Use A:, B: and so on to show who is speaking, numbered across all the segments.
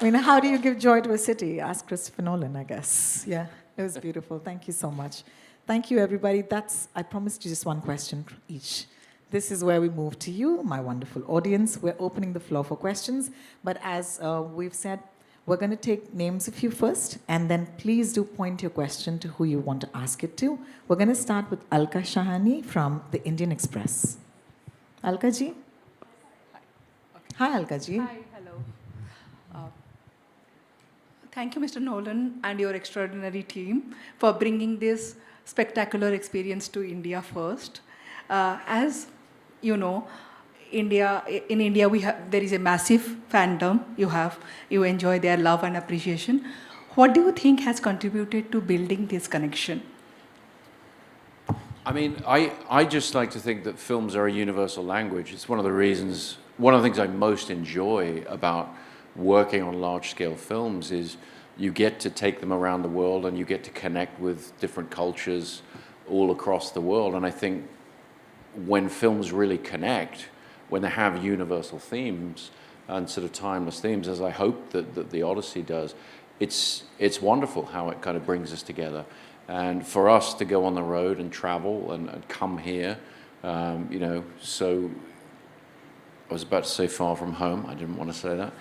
A: I mean, how do you give joy to a city? Ask Christopher Nolan, I guess. Yeah, it was beautiful. Thank you so much. Thank you, everybody. I promised you just one question each. This is where we move to you, my wonderful audience. We're opening the floor for questions. But as we've said, we're going to take names of you first, and then please do point your question to who you want to ask it to. We're going to start with Alka Shahani from the Indian Express. Alka ji? Hi, Alka ji.
B: Hi, hello. Thank you, Mr. Nolan, and your extraordinary team for bringing this spectacular experience to India first. As you know, in India, there is a massive fandom. You enjoy their love and appreciation. What do you think has contributed to building this connection?
C: I mean, I just like to think that films are a universal language. It's one of the things I most enjoy about working on large-scale films is you get to take them around the world and you get to connect with different cultures all across the world. And I think when films really connect, when they have universal themes and sort of timeless themes, as I hope that the Odyssey does, it's wonderful how it kind of brings us together. And for us to go on the road and travel and come here, so I was about to say far from home. I didn't want to say that.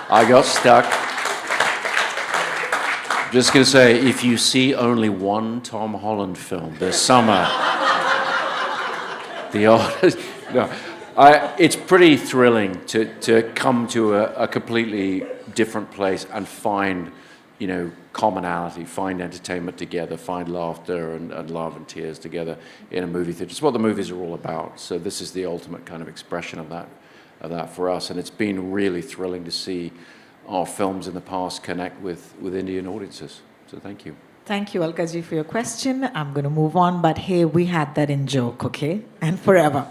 C: I got stuck. Just going to say, if you see only one Tom Holland film this summer, it's pretty thrilling to come to a completely different place and find, commonality, find entertainment together, find laughter and love and tears together in a movie theater. It's what the movies are all about. So this is the ultimate kind of expression of that for us. And it's been really thrilling to see our films in the past connect with Indian audiences. So thank you.
A: Thank you, Alka ji, for your question. I'm going to move on, but hey, we had that in joke, okay? And forever.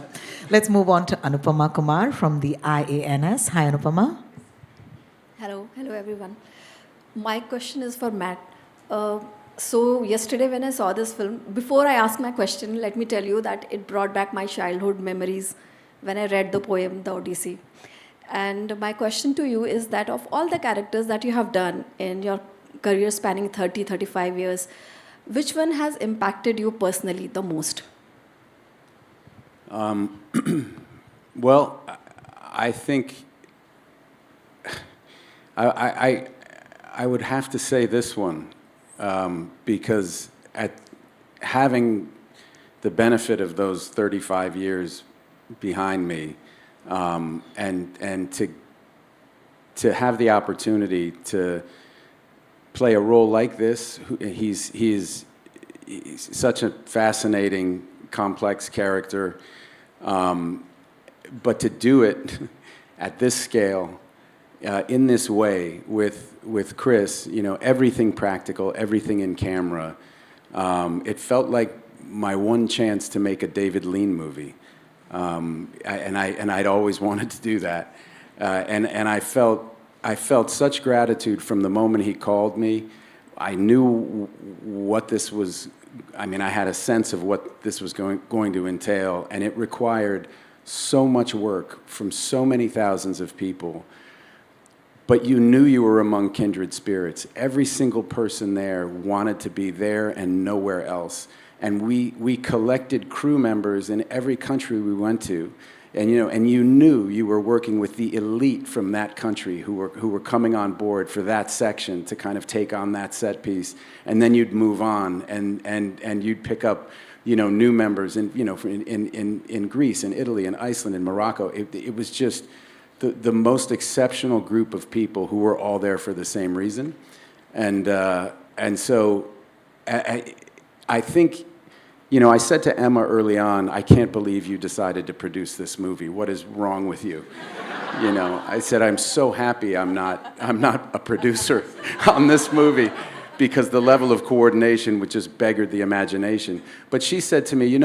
A: Let's move on to Anupama Kumar from the IANS. Hi, Anupama.
D: Hello everyone. My question is for Matt. So yesterday when I saw this film, before I ask my question, let me tell you that it brought back my childhood memories when I read the poem, The Odyssey. And my question to you is that of all the characters that you have done in your career spanning 30, 35 years, which one has impacted you personally the most?
E: Well, I think I would have to say this one because having the benefit of those 35 years behind me and to have the opportunity to play a role like this, he's such a fascinating, complex character, but to do it at this scale, in this way, with Chris, everything practical, everything in camera, it felt like my one chance to make a David Lean movie, and I'd always wanted to do that, and I felt such gratitude from the moment he called me. I knew what this was. I mean, I had a sense of what this was going to entail, and it required so much work from so many thousands of people. But you knew you were among kindred spirits. Every single person there wanted to be there and nowhere else. And we collected crew members in every country we went to. And you knew you were working with the elite from that country who were coming on board for that section to kind of take on that set piece. And then you'd move on and you'd pick up new members in Greece and Italy and Iceland and Morocco. It was just the most exceptional group of people who were all there for the same reason. And so I think, I said to Emma early on, I can't believe you decided to produce this movie. What is wrong with you? I said, I'm so happy I'm not a producer on this movie because the level of coordination would just beggared the imagination. But she said to me,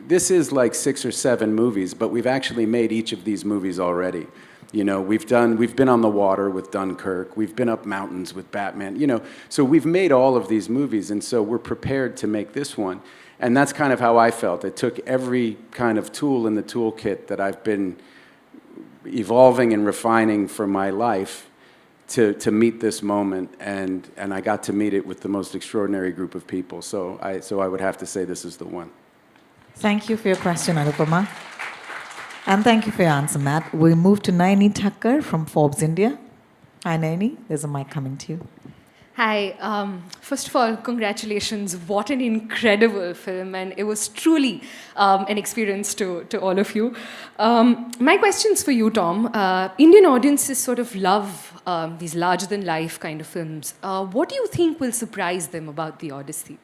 E: this is like 6 or 7 movies, but we've actually made each of these movies already. We've been on the water with Dunkirk, we've been up mountains with Batman, so we've made all of these movies, and so we're prepared to make this one. And that's kind of how I felt. It took every kind of tool in the toolkit that I've been evolving and refining for my life to meet this moment, and I got to meet it with the most extraordinary group of people. So I would have to say this is the one.
A: Thank you for your question, Anupama. And thank you for your answer, Matt. We move to Naini Thakkar from Forbes India. Hi, Naini. There's a mic coming to you.
F: Hi. First of all, congratulations. What an incredible film, and it was truly an experience to all of you. My question's for you, Tom. Indian audiences sort of love these larger-than-life kind of films. What do you think will surprise them about the Odyssey?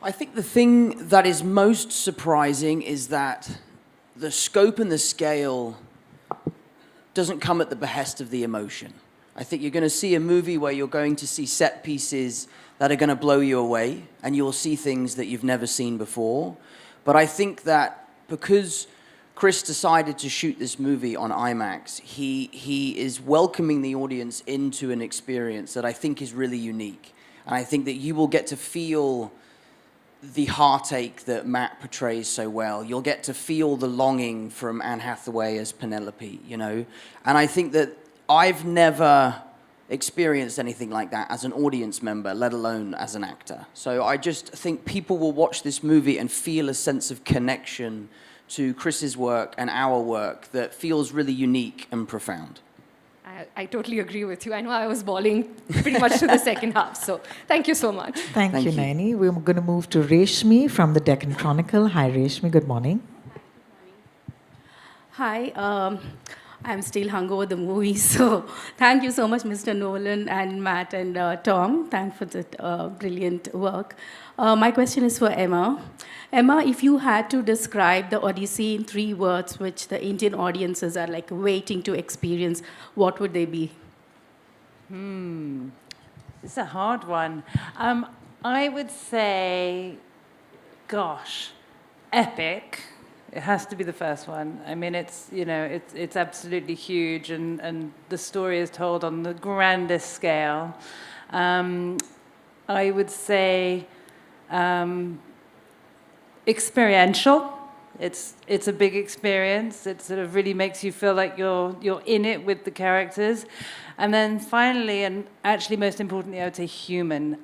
G: I think the thing that is most surprising is that the scope and the scale doesn't come at the behest of the emotion. I think you're going to see a movie where you're going to see set pieces that are going to blow you away, and you'll see things that you've never seen before. But I think that because Chris decided to shoot this movie on IMAX, he is welcoming the audience into an experience that I think is really unique. And I think that you will get to feel the heartache that Matt portrays so well. You'll get to feel the longing from Anne Hathaway as Penelope, you know? And I think that I've never experienced anything like that as an audience member, let alone as an actor. So I just think people will watch this movie and feel a sense of connection to Chris's work and our work that feels really unique and profound.
F: I totally agree with you. I know I was bawling pretty much to the second half, so thank you so much.
A: Thank you, Naini. We're going to move to Reshmi from the Deccan Chronicle. Hi, Reshmi. Good morning.
H: Hi, I'm still hungover the movie, so thank you so much, Mr. Nolan and Matt and Tom. Thanks for that brilliant work. My question is for Emma. Emma, if you had to describe the Odyssey in 3 words, which the Indian audiences are like waiting to experience, what would they be?
I: It's a hard one. I would say, gosh, epic. It has to be the first one. I mean, it's absolutely huge, and the story is told on the grandest scale. I would say experiential. It's a big experience. It sort of really makes you feel like you're in it with the characters. And then finally, and actually most importantly, I would say human.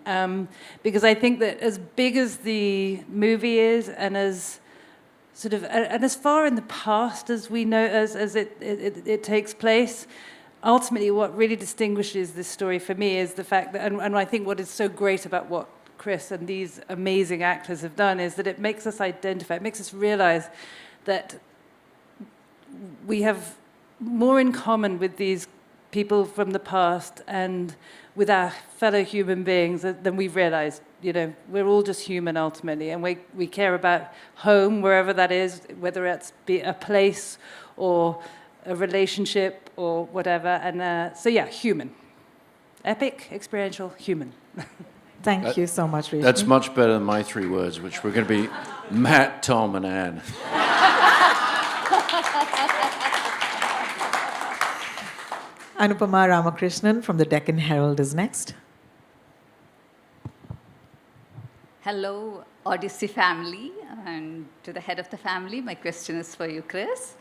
I: Because I think that as big as the movie is, and as sort of, and as far in the past as we know, as it takes place, ultimately what really distinguishes this story for me is the fact that, and I think what is so great about what Chris and these amazing actors have done is that it makes us identify, it makes us realize that we have more in common with these people from the past and with our fellow human beings than we've realized. You know, we're all just human ultimately, and we care about home, wherever that is, whether it's be a place or a relationship or whatever. And so yeah, human. Epic, experiential, human.
A: Thank you so much, Reshmi.
C: That's much better than my 3 words, which were going to be Matt, Tom, and Anne.
A: Anupama Ramakrishnan from the Deccan Herald is next.
J: Hello, Odyssey family, and to the head of the family, my question is for you, Chris.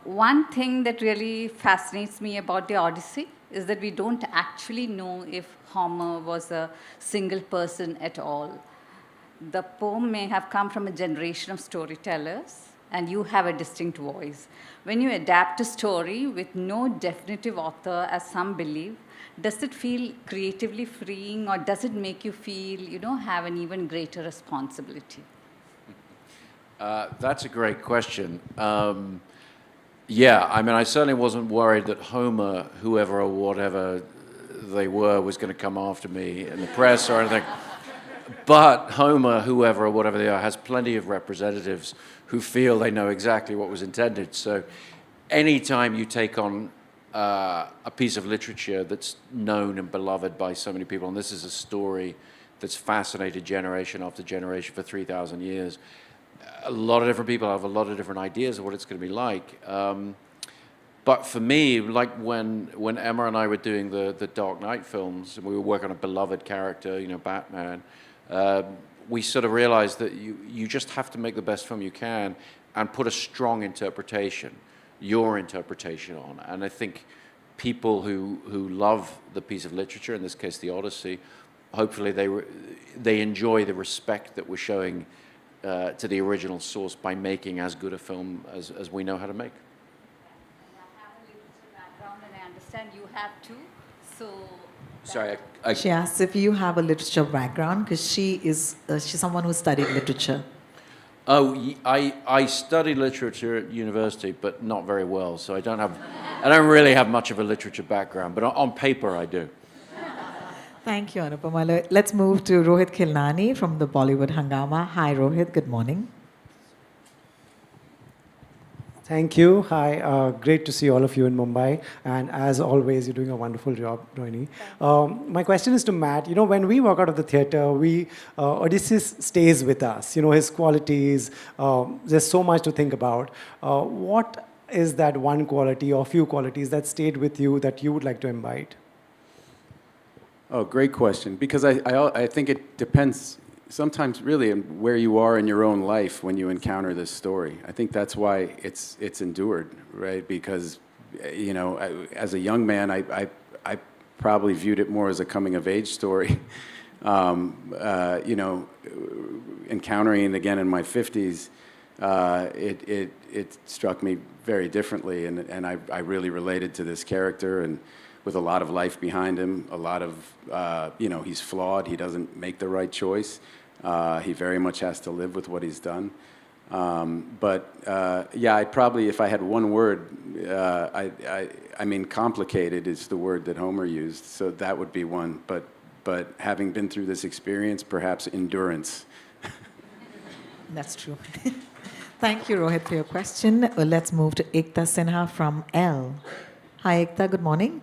J: One thing that really fascinates me about the Odyssey is that we don't actually know if Homer was a single person at all. The poem may have come from a generation of storytellers, and you have a distinct voice. When you adapt a story with no definitive author, as some believe, does it feel creatively freeing, or does it make you feel, have an even greater responsibility?
C: That's a great question. Yeah, I mean, I certainly wasn't worried that Homer, whoever or whatever they were, was going to come after me in the press or anything. But Homer, whoever or whatever they are, has plenty of representatives who feel they know exactly what was intended. So anytime you take on a piece of literature that's known and beloved by so many people, and this is a story that's fascinated generation after generation for 3,000 years, a lot of different people have a lot of different ideas of what it's going to be like. But for me, like when Emma and I were doing the Dark Knight films, and we were working on a beloved character, Batman, we sort of realized that you just have to make the best film you can and put a strong interpretation, your interpretation on. And I think people who love the piece of literature, in this case the Odyssey, hopefully they enjoy the respect that we're showing to the original source by making as good a film as we know how to make.
J: I have a literature background and I understand you have too. So
C: Sorry,
A: She asks if you have a literature background, because she's someone who studied literature.
C: I studied literature at university, but not very well, so I don't really have much of a literature background, but on paper I do.
A: Thank you, Anupama. Let's move to Rohit Khilnani from the Bollywood Hangama. Hi, Rohit. Good morning.
K: Thank you. Hi. Great to see all of you in Mumbai. And as always, you're doing a wonderful job, Rohini. My question is to Matt. When we walk out of the theater, Odysseus stays with us. His qualities. There's so much to think about. What is that one quality or few qualities that stayed with you that you would like to imbibe?
E: Oh, great question. Because I think it depends sometimes really on where you are in your own life when you encounter this story. I think that's why it's endured, right? Because, as a young man, I probably viewed it more as a coming-of-age story. Encountering it again in my 50s, it struck me very differently, and I really related to this character, and with a lot of life behind him, a lot of, he's flawed, he doesn't make the right choice. He very much has to live with what he's done. I'd probably, if I had one word, I mean, complicated is the word that Homer used, so that would be one. But having been through this experience, perhaps endurance.
A: That's true. Thank you, Rohit, for your question. Let's move to Ekta Sinha from L. Hi, Ekta. Good morning.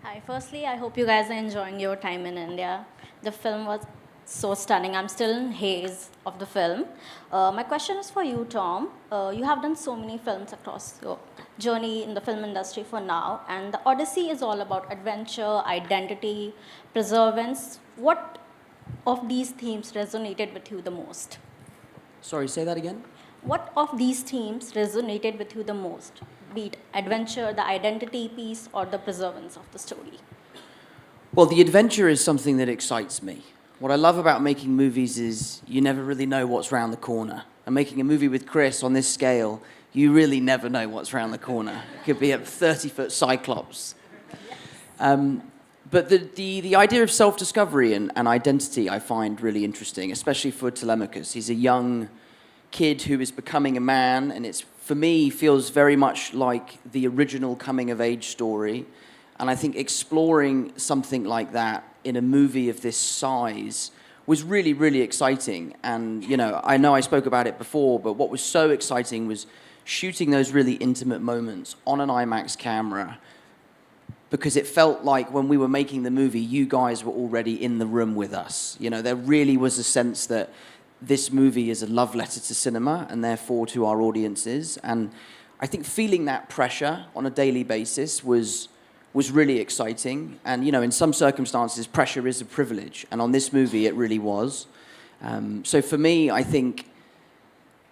L: Hi, firstly, I hope you guys are enjoying your time in India. The film was so stunning. I'm still in haze of the film. My question is for you, Tom. You have done so many films across your journey in the film industry for now, and the Odyssey is all about adventure, identity, perseverance. What of these themes resonated with you the most?
G: Sorry, say that again?
L: What of these themes resonated with you the most? Be it adventure, the identity piece, or the perseverance of the story?
G: Well, the adventure is something that excites me. What I love about making movies is you never really know what's around the corner. And making a movie with Chris on this scale, you really never know what's around the corner. It could be a 30-foot Cyclops. But the idea of self-discovery and identity I find really interesting, especially for Telemachus. He's a young kid who is becoming a man, and it's, for me, feels very much like the original coming-of-age story. And I think exploring something like that in a movie of this size was really, really exciting. And, I know I spoke about it before, but what was so exciting was shooting those really intimate moments on an IMAX camera, because it felt like when we were making the movie, you guys were already in the room with us. There really was a sense that this movie is a love letter to cinema and therefore to our audiences. And I think feeling that pressure on a daily basis was really exciting. And, in some circumstances, pressure is a privilege. And on this movie, it really was. So for me, I think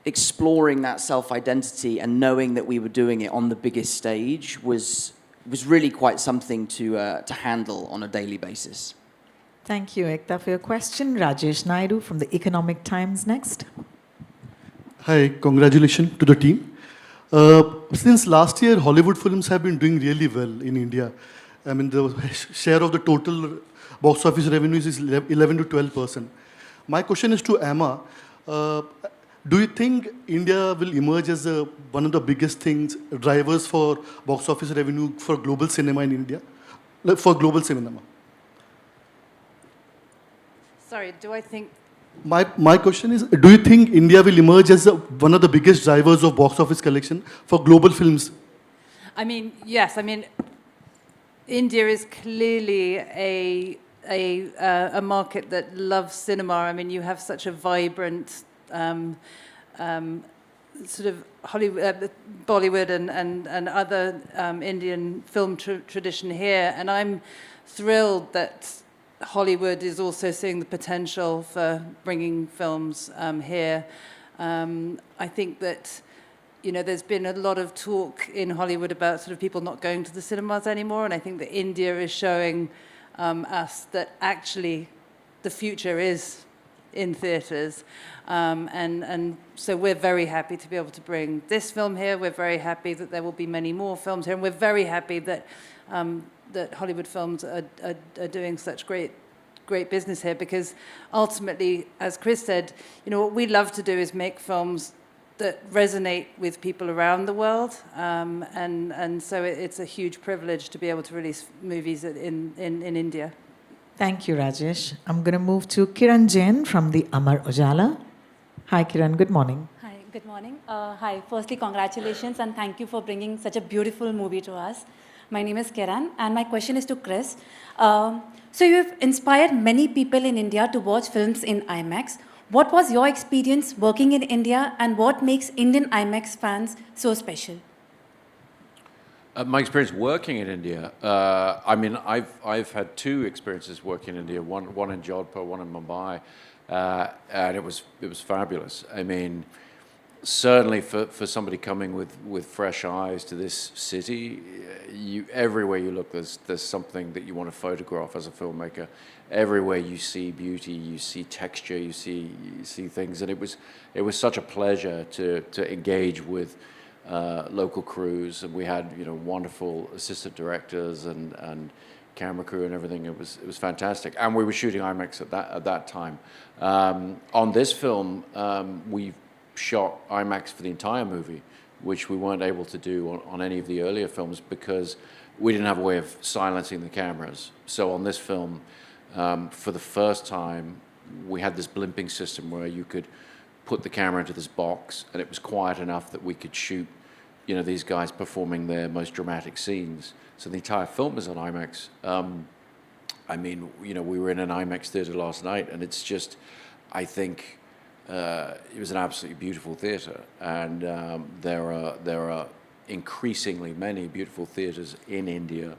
G: exploring that self-identity and knowing that we were doing it on the biggest stage was really quite something to handle on a daily basis.
A: Thank you, Ekta, for your question. Rajesh Naidu from the Economic Times next.
M: Hi, congratulations to the team. Since last year, Hollywood films have been doing really well in India. I mean, the share of the total box office revenues is 11 to 12%. My question is to Emma. Do you think India will emerge as one of the biggest drivers for box office revenue for global cinema in India? For global cinema?
I: Sorry, do I think...
M: My question is, do you think India will emerge as one of the biggest drivers of box office collection for global films?
I: I mean, yes. I mean, India is clearly a market that loves cinema. I mean, you have such a vibrant sort of Hollywood, Bollywood and other Indian film tradition here. And I'm thrilled that Hollywood is also seeing the potential for bringing films here. I think that, you know, there's been a lot of talk in Hollywood about sort of people not going to the cinemas anymore, and I think that India is showing us that actually the future is in theatres. And so we're very happy to be able to bring this film here. We're very happy that there will be many more films here, and we're very happy that that Hollywood films are doing such great business here, because ultimately, as Chris said, you know, what we love to do is make films that resonate with people around the world, and so it's a huge privilege to be able to release movies in India.
A: Thank you, Rajesh. I'm going to move to Kiran Jain from the Amar Ujala. Hi, Kiran. Good morning.
N: Hi, good morning. Hi, firstly, congratulations and thank you for bringing such a beautiful movie to us. My name is Kiran and my question is to Chris. So you've inspired many people in India to watch films in IMAX. What was your experience working in India and what makes Indian IMAX fans so special?
C: My experience working in India, I mean, I've had two experiences working in India, one in Jodhpur, one in Mumbai, and it was fabulous. I mean, certainly for somebody coming with fresh eyes to this city, everywhere you look, there's something that you want to photograph as a filmmaker. Everywhere you see beauty, you see texture, you see things, and it was such a pleasure to engage with local crews, and we had, you know, wonderful assistant directors and camera crew and everything. It was fantastic, and we were shooting IMAX at that time. On this film, we shot IMAX for the entire movie, which we weren't able to do on any of the earlier films because we didn't have a way of silencing the cameras. So on this film, for the first time, we had this blimping system where you could put the camera into this box, and it was quiet enough that we could shoot, you know, these guys performing their most dramatic scenes. So the entire film is on IMAX. I mean, you know, we were in an IMAX theater last night, and it's just, I think, it was an absolutely beautiful theater, and there are increasingly many beautiful theaters in India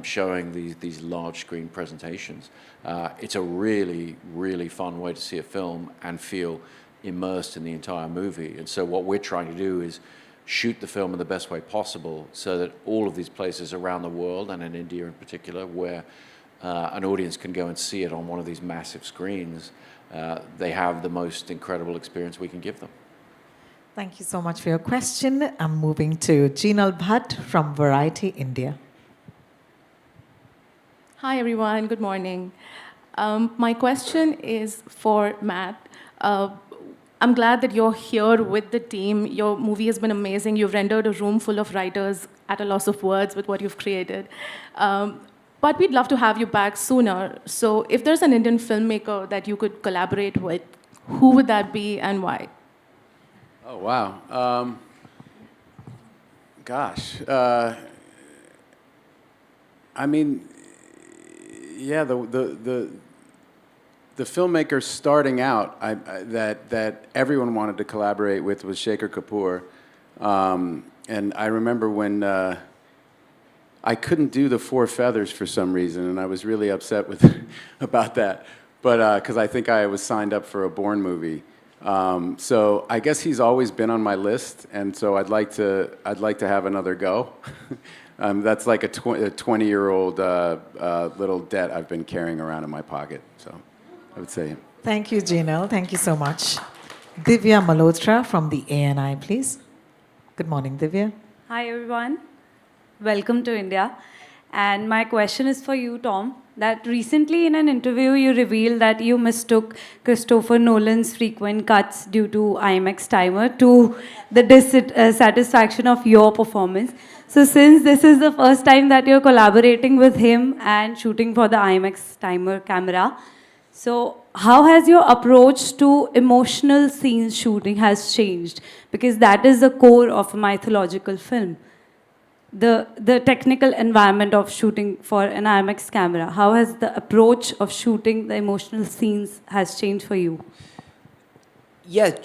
C: showing these large screen presentations. It's a really, really fun way to see a film and feel immersed in the entire movie. And so what we're trying to do is shoot the film in the best way possible so that all of these places around the world, and in India in particular, where an audience can go and see it on one of these massive screens, they have the most incredible experience we can give them.
A: Thank you so much for your question. I'm moving to Jinal Bhatt from Variety India.
O: Hi, everyone. Good morning. My question is for Matt. I'm glad that you're here with the team. Your movie has been amazing. You've rendered a room full of writers at a loss of words with what you've created. But we'd love to have you back sooner. So if there's an Indian filmmaker that you could collaborate with, who would that be and why?
E: Oh, wow. Gosh. I mean, yeah, the filmmaker starting out that everyone wanted to collaborate with was Shekhar Kapoor. And I remember when I couldn't do the Four Feathers for some reason, and I was really upset about that. But because I think I was signed up for a Bourne movie. So I guess he's always been on my list, and so I'd like to have another go. That's like a 20-year-old little debt I've been carrying around in my pocket. So I would say him.
A: Thank you, Jinal. Thank you so much. Divya Malhotra from the ANI, please. Good morning, Divya.
P: Hi, everyone. Welcome to India. And my question is for you, Tom, that recently in an interview you revealed that you mistook Christopher Nolan's frequent cuts due to IMAX timer to the dissatisfaction of your performance. So since this is the first time that you're collaborating with him and shooting for the IMAX timer camera, so how has your approach to emotional scenes shooting has changed? Because that is the core of a mythological film. The technical environment of shooting for an IMAX camera, how has the approach of shooting the emotional scenes has changed for you?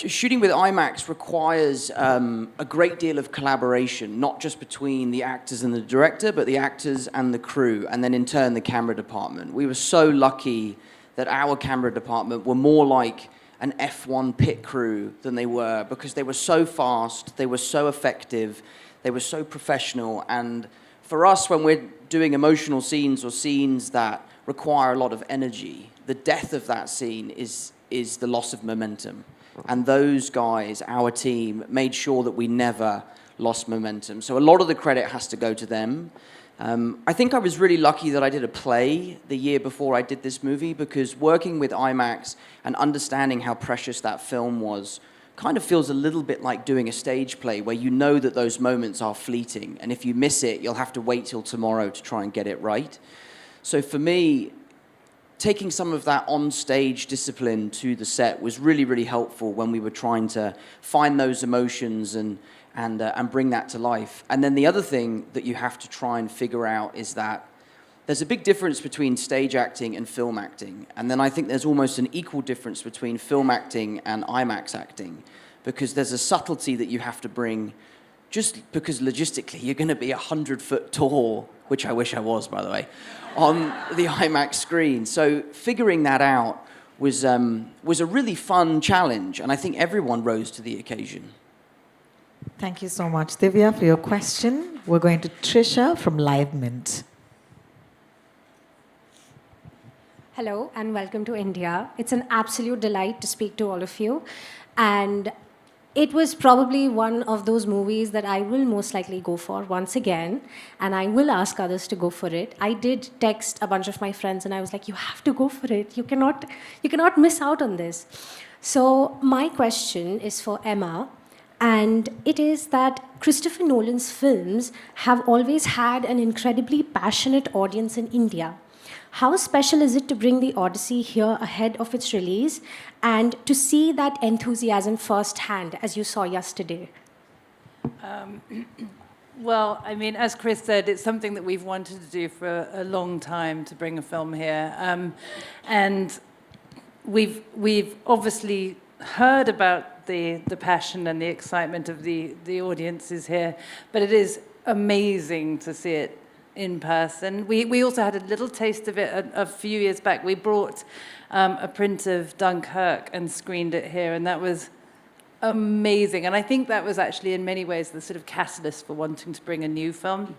G: shooting with IMAX requires a great deal of collaboration, not just between the actors and the director, but the actors and the crew, and then in turn the camera department. We were so lucky that our camera department were more like an F1 pit crew than they were, because they were so fast, they were so effective, they were so professional. And for us, when we're doing emotional scenes or scenes that require a lot of energy, the death of that scene is the loss of momentum. And those guys, our team, made sure that we never lost momentum. So a lot of the credit has to go to them. I think I was really lucky that I did a play the year before I did this movie, because working with IMAX and understanding how precious that film was kind of feels a little bit like doing a stage play, where you know that those moments are fleeting, and if you miss it, you'll have to wait till tomorrow to try and get it right. So for me, taking some of that on-stage discipline to the set was really, really helpful when we were trying to find those emotions and bring that to life. And then the other thing that you have to try and figure out is that there's a big difference between stage acting and film acting. And then I think there's almost an equal difference between film acting and IMAX acting, because there's a subtlety that you have to bring, just because logistically you're going to be 100-foot tall, which I wish I was, by the way, on the IMAX screen. So figuring that out was a really fun challenge, and I think everyone rose to the occasion.
A: Thank you so much, Divya, for your question. We're going to Trisha from Live Mint.
Q: Hello and welcome to India. It's an absolute delight to speak to all of you. And it was probably one of those movies that I will most likely go for once again, and I will ask others to go for it. I did text a bunch of my friends and I was like, you have to go for it. You cannot miss out on this. So my question is for Emma, and it is that Christopher Nolan's films have always had an incredibly passionate audience in India. How special is it to bring the Odyssey here ahead of its release and to see that enthusiasm firsthand, as you saw yesterday?
I: Well, I mean, as Chris said, it's something that we've wanted to do for a long time, to bring a film here. And we've obviously heard about the passion and the excitement of the audiences here, but it is amazing to see it in person. We also had a little taste of it a few years back. We brought a print of Dunkirk and screened it here, and that was amazing. And I think that was actually in many ways the sort of catalyst for wanting to bring a new film.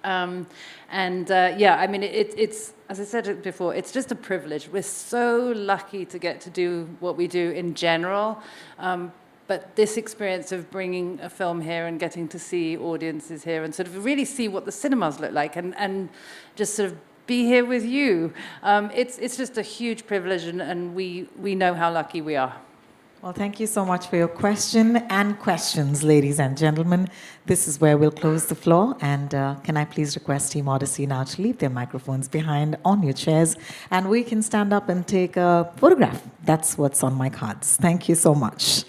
I: Yeah, I mean, it's, as I said before, it's just a privilege. We're so lucky to get to do what we do in general. But this experience of bringing a film here and getting to see audiences here and sort of really see what the cinemas look like and just sort of be here with you, it's just a huge privilege, and we know how lucky we are.
A: Well, thank you so much for your question and questions, ladies and gentlemen. This is where we'll close the floor. And can I please request Team Odyssey now to leave their microphones behind on your chairs, and we can stand up and take a photograph. That's what's on my cards. Thank you so much.